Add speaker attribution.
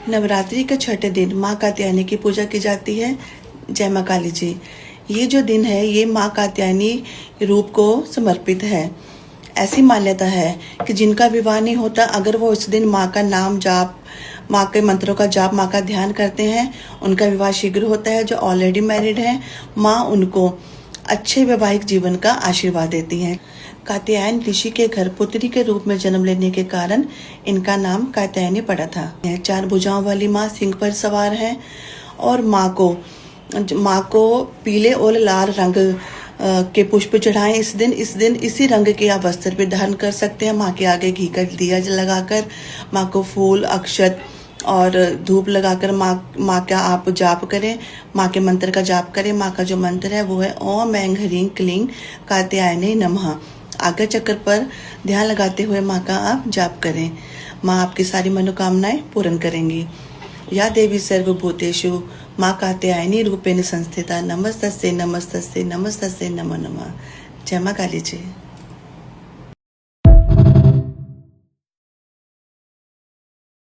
Speaker 1: नवरात्रि के छठे दिन माँ कात्यायनी की पूजा की जाती है। जय माँ काली जी। ये जो दिन है ये माँ कात्यायनी रूप को समर्पित है। ऐसी मान्यता है कि जिनका विवाह नहीं होता, अगर वो इस दिन माँ का नाम जाप, माँ के मंत्रों का जाप, माँ का ध्यान करते हैं, उनका विवाह शीघ्र होता है। जो ऑलरेडी मैरिड हैं, माँ उनको अच्छे वैवाहिक जीवन का आशीर्वाद देती हैं। कात्यायन ऋषि के घर पुत्री के रूप में जन्म लेने के कारण इनका नाम कात्यायनी पड़ा था। 4 भुजाओं वाली माँ सिंह पर सवार है और माँ को पीले और लाल रंग के पुष्प चढ़ाएं। इस दिन इसी रंग के आप वस्त्र परिधान कर सकते हैं। माँ के आगे घी का दिया लगाकर माँ को फूल, अक्षत और धूप लगाकर माँ का आप जाप करें, माँ के मंत्र का जाप करें। माँ का जो मंत्र है वो है ओम ऐं ह्रीं क्लीं कात्यायनी नमः। आज्ञा चक्र पर ध्यान लगाते हुए माँ का आप जाप करें। माँ आपकी सारी मनोकामनाएं पूर्ण करेंगी। या देवी सर्वभूतेषु माँ कात्यायनी रूपेण संस्थिता। नमस्तस्यै नमस्तस्यै नमस्तस्यै नमो नमः। जय माँ काली जी।